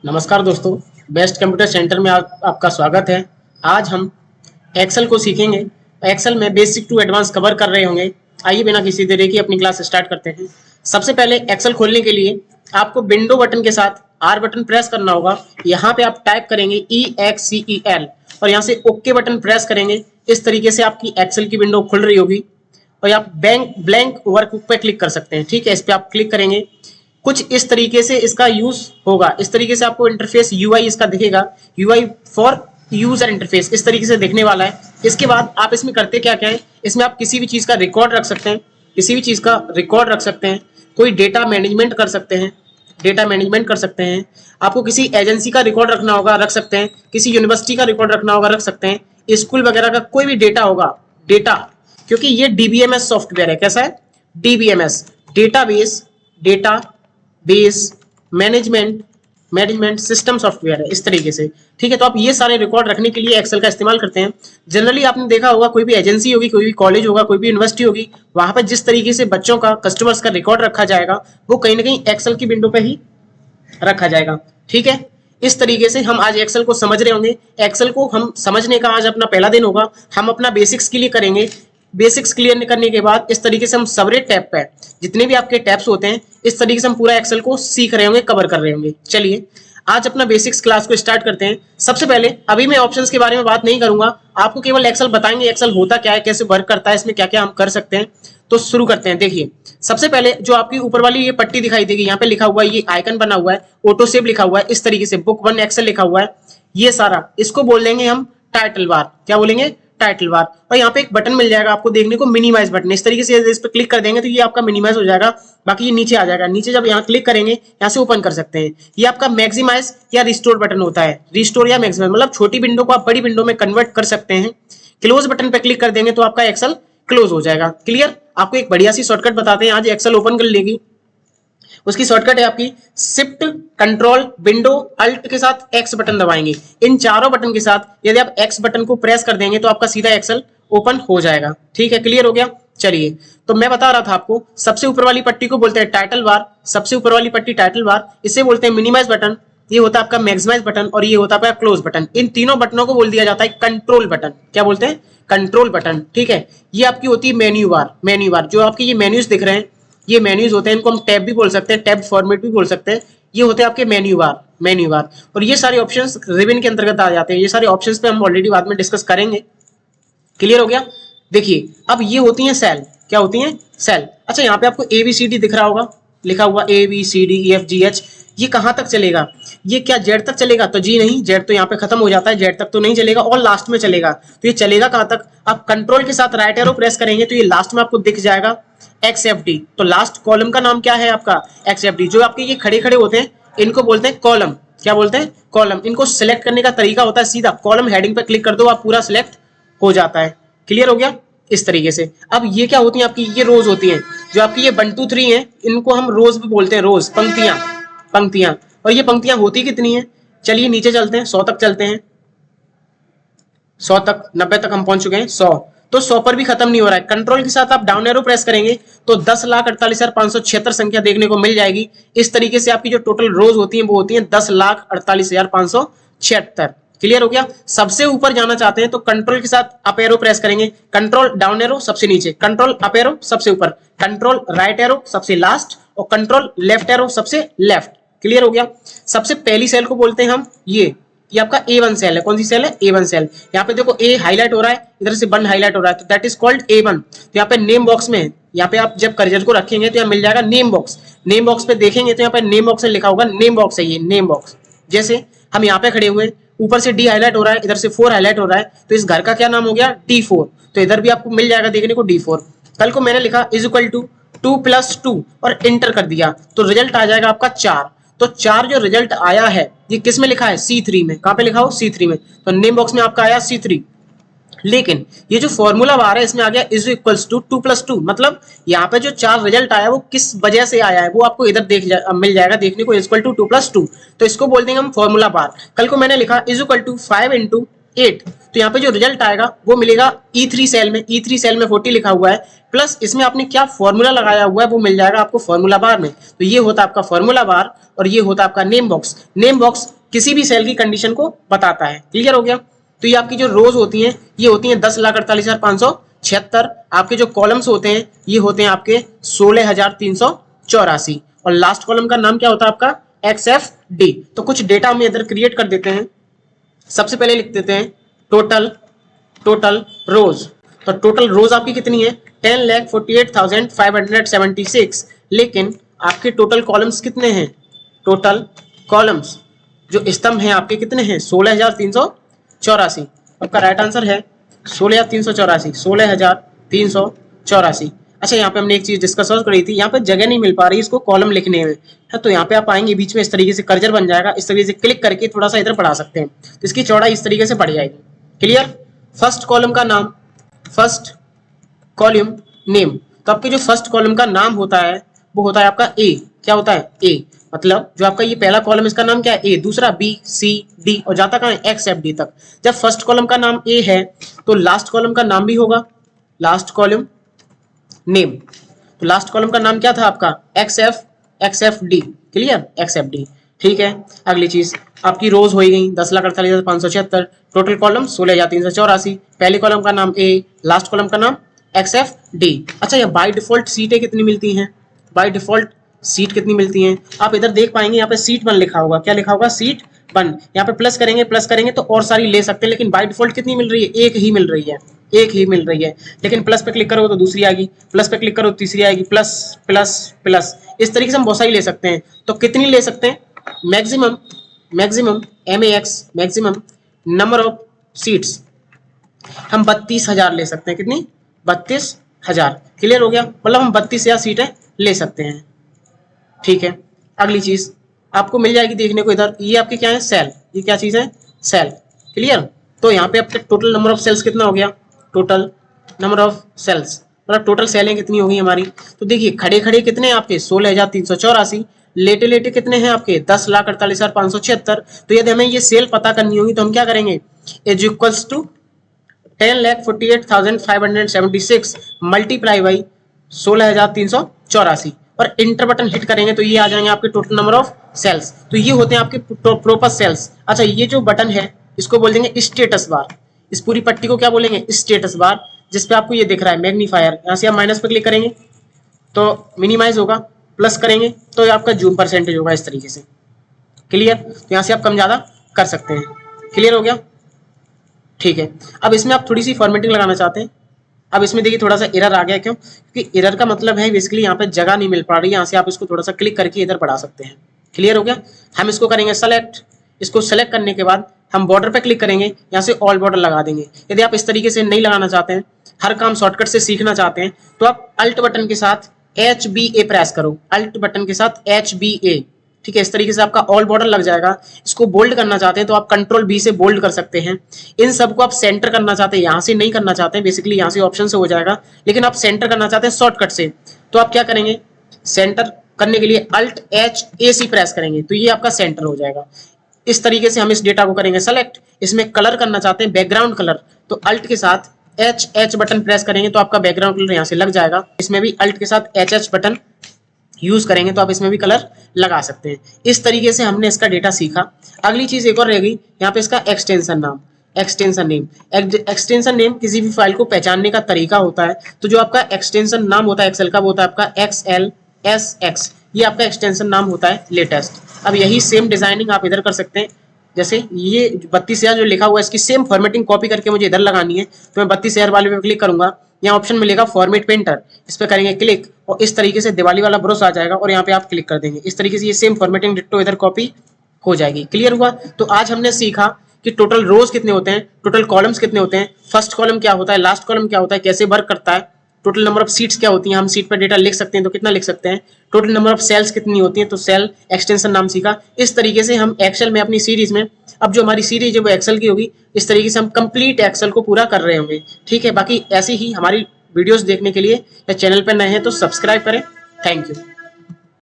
नमस्कार दोस्तों, best computer centre में आपका स्वागत है। आज हम एक्सेल को सीखेंगे। एक्सेल में बेसिक टू एडवांस कवर कर रहे होंगे। आइए बिना किसी देरी के अपनी क्लास स्टार्ट करते हैं। सबसे पहले एक्सेल खोलने के लिए आपको विंडो बटन के साथ आर बटन प्रेस करना होगा। यहाँ पे आप टाइप करेंगे EXCEL और यहाँ से ओके बटन प्रेस करेंगे। इस तरीके से आपकी एक्सेल की विंडो खुल रही होगी और आप ब्लैंक वर्कबुक पे क्लिक कर सकते हैं। ठीक है, इस पर आप क्लिक करेंगे। कुछ इस तरीके से इसका यूज होगा। इस तरीके से आपको इंटरफेस UI इसका दिखेगा। UI फॉर यूजर इंटरफेस इस तरीके से दिखने वाला है। इसके बाद आप इसमें करते क्या क्या है, इसमें आप किसी भी चीज का रिकॉर्ड रख सकते हैं, किसी भी चीज का रिकॉर्ड रख सकते हैं, कोई डेटा मैनेजमेंट कर सकते हैं, डेटा मैनेजमेंट कर सकते हैं। आपको किसी एजेंसी का रिकॉर्ड रखना होगा, रख सकते हैं। किसी यूनिवर्सिटी का रिकॉर्ड रखना होगा, रख सकते हैं। स्कूल वगैरह का कोई भी डेटा होगा, डेटा, क्योंकि ये DBMS सॉफ्टवेयर है। कैसा है? DBMS, database, data base management system software है, इस तरीके से। ठीक है, तो आप ये सारे रिकॉर्ड रखने के लिए एक्सेल का इस्तेमाल करते हैं। जनरली आपने देखा होगा, कोई भी एजेंसी होगी, कोई भी कॉलेज होगा, कोई भी यूनिवर्सिटी होगी, वहां पर जिस तरीके से बच्चों का, कस्टमर्स का रिकॉर्ड रखा जाएगा, वो कहीं ना कहीं एक्सेल की विंडो पे ही रखा जाएगा। ठीक है, इस तरीके से हम आज एक्सेल को समझ रहे होंगे। एक्सेल को हम समझने का आज अपना पहला दिन होगा। हम अपना बेसिक्स क्लियर करेंगे। बेसिक्स क्लियर करने के बाद इस तरीके से हम सवरे टैब पे, जितने भी आपके टैब्स होते हैं, इस तरीके से हम पूरा एक्सेल को सीख रहे होंगे, कवर कर रहे होंगे। चलिए आज अपना बेसिक्स क्लास को स्टार्ट करते हैं। सबसे पहले अभी मैं ऑप्शंस के बारे में बात नहीं करूंगा, आपको केवल एक्सेल बताएंगे, एक्सेल होता क्या है, कैसे वर्क करता है, इसमें क्या क्या हम कर सकते हैं। तो शुरू करते हैं। देखिए, सबसे पहले जो आपकी ऊपर वाली ये पट्टी दिखाई देगी, यहाँ पे लिखा हुआ है, ये आइकन बना हुआ है, ऑटो सेव लिखा हुआ है, इस तरीके से बुक 1 एक्सेल लिखा हुआ है, ये सारा, इसको बोल देंगे हम टाइटल बार। क्या बोलेंगे? Title bar. और यहाँ पे एक बटन मिल जाएगा आपको देखने को, मिनिमाइज बटन। इस तरीके से इस पर क्लिक कर देंगे तो ये आपका मिनिमाइज हो जाएगा। बाकी ये नीचे आ जाएगा। नीचे जब यहाँ क्लिक करेंगे, यहाँ से ओपन कर सकते हैं। ये आपका मैक्सिमाइज या रिस्टोर बटन होता है। रिस्टोर या मैक्सिमाइज मतलब छोटी विंडो को आप बड़ी विंडो में कन्वर्ट कर सकते हैं। क्लोज बटन पे क्लिक कर देंगे तो आपका एक्सेल क्लोज हो जाएगा। क्लियर? आपको एक बढ़िया सी शॉर्टकट बताते हैं आज एक्सेल ओपन कर लेगी। उसकी शॉर्टकट है आपकी शिफ्ट कंट्रोल विंडो अल्ट के साथ एक्स बटन दबाएंगे। इन चारों बटन के साथ यदि आप एक्स बटन को प्रेस कर देंगे तो आपका सीधा एक्सेल ओपन हो जाएगा। ठीक है, क्लियर हो गया? चलिए, तो मैं बता रहा था आपको, सबसे ऊपर वाली पट्टी को बोलते हैं टाइटल बार। सबसे ऊपर वाली पट्टी टाइटल बार, इसे बोलते हैं मिनिमाइज बटन। ये होता है आपका मैक्सिमाइज बटन और ये होता है क्लोज बटन। इन तीनों बटनों को बोल दिया जाता है कंट्रोल बटन। क्या बोलते हैं? Control button. ठीक है, ये आपकी होती है मेन्यू बार। मेन्यू बार, जो आपके ये मेन्यूज दिख रहे हैं, ये मेन्यूज होते हैं, इनको हम टैब भी बोल सकते हैं, टैब फॉर्मेट भी बोल सकते हैं। ये होते हैं आपके मेन्यू बार, मेन्यू बार। और ये सारे ऑप्शंस रिबन के अंतर्गत आ जाते हैं। ये सारे ऑप्शंस पे हम ऑलरेडी बाद में डिस्कस करेंगे। क्लियर हो गया? देखिए, अब ये होती हैं सेल। क्या होती हैं? सेल। अच्छा, यहाँ पे आपको ABCD दिख रहा होगा, लिखा हुआ ABCDEFGH। ये कहाँ तक चलेगा? ये क्या जेड तक चलेगा? तो जी नहीं, जेड तो यहाँ पे खत्म हो जाता है, जेड तक तो नहीं चलेगा और लास्ट में चलेगा। तो ये चलेगा कहाँ तक? आप कंट्रोल के साथ राइट एरो प्रेस करेंगे तो ये लास्ट में आपको दिख जाएगा XFD। तो लास्ट कॉलम का नाम क्या है आपका? XFD। जो आपके ये खड़े खड़े होते हैं, इनको बोलते हैं कॉलम। क्या बोलते हैं? कॉलम। इनको सिलेक्ट करने का तरीका होता है सीधा कॉलम हेडिंग पे क्लिक कर दो, आप पूरा सिलेक्ट हो जाता है। क्लियर हो गया? इस तरीके से। अब ये क्या होती है आपकी? ये रोज होती हैं। जो आपकी ये 1 2 3 है, इनको हम रोज भी बोलते हैं, रोज, पंक्तियां, पंक्तियां। और ये पंक्तियां होती कितनी है? चलिए नीचे चलते हैं, 100 तक चलते हैं। 100 तक, 90 तक हम पहुंच चुके हैं। 100 तो 100 पर भी खत्म नहीं हो रहा है। कंट्रोल के साथ आप डाउन एरो प्रेस करेंगे तो 10,48,576 संख्या देखने को मिल जाएगी। इस तरीके से आपकी जो टोटल रोज होती हैं वो होती हैं 10,48,576। क्लियर हो गया? सबसे ऊपर जाना चाहते हैं तो कंट्रोल के साथ अप एरो प्रेस करेंगे, कंट्रोल डाउन एरो सबसे नीचे, कंट्रोल अप एरो सबसे ऊपर, कंट्रोल राइट एरो सबसे लास्ट और कंट्रोल लेफ्ट एरो सबसे लेफ्ट। क्लियर हो गया? सबसे पहली सेल को बोलते हैं हम ये आपका A1 सेल है। कौन सी सेल है? A1 cell. यहाँ पे देखो A हाईलाइट हो रहा है, इधर से 1 हाईलाइट हो रहा है, तो दैट इज कॉल्ड A1। तो यहाँ पे नेम बॉक्स में, यहाँ पे आप जब कर्सर को रखेंगे तो यहाँ मिल जाएगा नेम बॉक्स। नेम बॉक्स पे देखेंगे तो यहाँ पे नेम बॉक्स में लिखा होगा, नेम बॉक्स है ये, नेम बॉक्स। जैसे हम यहाँ पे खड़े हुए, ऊपर से D हाईलाइट हो रहा है, इधर से 4 हाईलाइट हो रहा है, तो इस घर का क्या नाम हो गया? D4। तो इधर भी आपको मिल जाएगा देखने को D4। कल को मैंने लिखा = 2 + 2 और इंटर कर दिया तो रिजल्ट आ जाएगा आपका 4। तो 4 जो रिजल्ट आया है ये किस में लिखा है? C3 में। कहाँ पे लिखा हो? C3 में। तो नेम बॉक्स में आपका आया C3। लेकिन ये जो फॉर्मूला बार है इसमें आ गया = 2 + 2, मतलब यहाँ पे जो 4 रिजल्ट आया वो किस वजह से आया है वो आपको इधर मिल जाएगा देखने को, = 2 + 2। तो इसको बोल देंगे हम फॉर्मूला बार। कल को मैंने लिखा = 5 × 8, तो यहाँ पे जो रिजल्ट आएगा वो मिलेगा E3 सेल में। E3 सेल में 40 लिखा हुआ है, प्लस इसमें आपने क्या फॉर्मूला लगाया हुआ है वो मिल जाएगा आपको फॉर्मूला बार में। तो ये होता है आपका फॉर्मूला बार और ये होता है आपका नेम बॉक्स। नेम बॉक्स किसी भी सेल की कंडीशन को बताता है। क्लियर हो गया। तो ये आपकी जो रोज होती हैं ये होती हैं 10,48,576। आपके जो कॉलम्स होते हैं ये होते हैं आपके 16,384। और लास्ट कॉलम का नाम क्या होता है आपका XFD। तो कुछ डेटा हम इधर क्रिएट कर देते हैं। सबसे पहले लिख देते हैं टोटल रोज। तो टोटल रोज आपकी कितनी है 10,48,576। लेकिन आपके टोटल कॉलम्स कितने हैं, टोटल कॉलम्स जो स्तंभ हैं आपके कितने हैं 16,384। आपका राइट आंसर है 16,384, 16,384। अच्छा यहाँ पे हमने एक चीज डिस्कस और करी थी, यहाँ पे जगह नहीं मिल पा रही इसको कॉलम लिखने में है, तो यहाँ पे आप आएंगे बीच में इस तरीके से कर्सर बन जाएगा, इस तरीके से क्लिक करके थोड़ा सा इधर बढ़ा सकते हैं तो इसकी चौड़ाई इस तरीके से बढ़ जाएगी। क्लियर। फर्स्ट कॉलम का नाम, फर्स्ट कॉलम नेम। तो आपके जो फर्स्ट कॉलम का नाम होता है वो होता है आपका ए। क्या होता है ए, मतलब जो आपका ये पहला कॉलम इसका नाम क्या है ए, दूसरा बी सी डी और जाता कहाँ है XFD तक। जब फर्स्ट कॉलम का नाम ए है तो लास्ट कॉलम का नाम भी होगा लास्ट कॉलम नेम। तो लास्ट कॉलम का नाम क्या था आपका XFD। Clear, XFD। ठीक है। अगली चीज आपकी रोज हो गई 10,48,576। Total column 16,384। पहले कॉलम का नाम ए, लास्ट कॉलम का नाम XFD। अच्छा ये बाय डिफॉल्ट सीटें कितनी मिलती हैं, बाय डिफॉल्ट सीट कितनी मिलती हैं आप इधर देख पाएंगे, यहाँ पे सीट 1 लिखा होगा। क्या लिखा होगा सीट 1। यहाँ पे प्लस करेंगे तो और सारी ले सकते हैं, लेकिन बाय डिफॉल्ट कितनी मिल रही है एक ही मिल रही है, एक ही मिल रही है। लेकिन प्लस पे क्लिक करो तो दूसरी आएगी, प्लस पे क्लिक करो तो तीसरी आएगी, प्लस प्लस प्लस, इस तरीके से हम बहुत सारी ले सकते हैं। तो कितनी ले सकते हैं maximum MAX maximum number of seats हम 32,000 ले सकते हैं। कितनी 32,000। क्लियर हो गया, मतलब हम 32,000 सीटें ले सकते हैं। ठीक है। अगली चीज आपको मिल जाएगी देखने को इधर, ये आपके क्या है सेल, ये क्या चीज है सेल। क्लियर। तो यहाँ पे आपके टोटल नंबर ऑफ सेल्स कितना हो गया, टोटल नंबर ऑफ सेल्स मतलब टोटल सेलें कितनी होगी हमारी। तो देखिए खड़े खड़े कितने हैं आपके 16,384, लेटे लेटे कितने हैं आपके 10,48,576। तो यदि हमें ये सेल पता करनी होगी तो हम क्या करेंगे is equals to 10,48,576 multiply by 16,384 और इंटर बटन हिट करेंगे तो ये आ जाएंगे आपके टोटल नंबर ऑफ सेल्स। तो ये होते हैं आपके प्रॉपर सेल्स। अच्छा ये जो बटन है इसको बोल देंगे स्टेटस बार। इस पूरी पट्टी को क्या बोलेंगे स्टेटस बार, जिसपे आपको ये दिख रहा है मैग्नीफायर। यहाँ से आप माइनस पे क्लिक करेंगे तो मिनिमाइज होगा, प्लस करेंगे तो आपका जूम परसेंटेज होगा इस तरीके से। क्लियर। तो यहाँ से आप कम ज़्यादा कर सकते हैं। क्लियर हो गया। ठीक है। अब इसमें आप थोड़ी सी फॉर्मेटिंग लगाना चाहते हैं। अब इसमें देखिए थोड़ा सा एरर आ गया, क्यों, क्योंकि एरर का मतलब है बेसिकली यहाँ पे जगह नहीं मिल पा रही है। यहाँ से आप इसको थोड़ा सा क्लिक करके इधर बढ़ा सकते हैं। क्लियर हो गया। हम इसको करेंगे सेलेक्ट, इसको सेलेक्ट करने के बाद हम बॉर्डर पे क्लिक करेंगे, यहाँ से ऑल बॉर्डर लगा देंगे। यदि आप इस तरीके से नहीं लगाना चाहते हैं, हर काम शॉर्टकट से सीखना चाहते हैं, तो आप अल्ट बटन के साथ HBA प्रेस करो, अल्ट बटन के साथ HBA। ठीक है, इस तरीके से आपका ऑल बॉर्डर लग जाएगा। इसको बोल्ड करना चाहते हैं तो आप कंट्रोल B से बोल्ड कर सकते हैं। इन सबको आप सेंटर करना चाहते हैं, यहाँ से नहीं करना चाहते हैं, बेसिकली यहाँ से ऑप्शन से हो जाएगा, लेकिन आप सेंटर करना चाहते हैं शॉर्टकट से, तो आप क्या करेंगे सेंटर करने के लिए अल्ट HAC प्रेस करेंगे तो ये आपका सेंटर हो जाएगा। इस तरीके से हम इस डेटा को करेंगे सेलेक्ट। इसमें कलर करना चाहते हैं बैकग्राउंड कलर, तो अल्ट के साथ H बटन प्रेस करेंगे तो आपका बैकग्राउंड कलर यहाँ से लग जाएगा। इसमें भी अल्ट के साथ H बटन यूज करेंगे तो आप इसमें भी कलर लगा सकते हैं। इस तरीके से हमने इसका डेटा सीखा। अगली चीज एक और रह गई यहाँ पे इसका एक्सटेंशन नाम, एक्सटेंशन नेम। एक्सटेंशन नेम किसी भी फाइल को पहचानने का तरीका होता है। तो जो आपका एक्सटेंशन नाम होता है एक्सेल का वो होता है आपका XLSX, ये आपका एक्सटेंशन नाम होता है लेटेस्ट। अब यही सेम डिजाइनिंग आप इधर कर सकते हैं। जैसे ये 32,000 जो लिखा हुआ है इसकी सेम फॉर्मेटिंग कॉपी करके मुझे इधर लगानी है, तो मैं 32,000 वाले पे क्लिक करूंगा। यहाँ ऑप्शन मिलेगा फॉर्मेट पेंटर, इस पे करेंगे क्लिक और इस तरीके से दिवाली वाला ब्रश आ जाएगा और यहाँ पे आप क्लिक कर देंगे। इस तरीके से ये सेम फॉर्मेटिंग डिट्टो इधर कॉपी हो जाएगी। क्लियर हुआ। तो आज हमने सीखा कि टोटल रोज कितने होते हैं, टोटल कॉलम्स कितने होते हैं, फर्स्ट कॉलम क्या होता है, लास्ट कॉलम क्या होता है, कैसे वर्क करता है, टोटल नंबर ऑफ सीट्स क्या होती हैं, हम सीट पर डेटा लिख सकते हैं तो कितना लिख सकते हैं, टोटल नंबर ऑफ सेल्स कितनी होती हैं, तो सेल एक्सटेंशन नाम सीखा। इस तरीके से हम एक्सेल में अपनी सीरीज में, अब जो हमारी सीरीज है वो एक्सेल की होगी, इस तरीके से हम कंप्लीट एक्सेल को पूरा कर रहे होंगे। ठीक है। बाकी ऐसे ही हमारी वीडियोस देखने के लिए या चैनल पर नए हैं तो सब्सक्राइब करें। Thank you.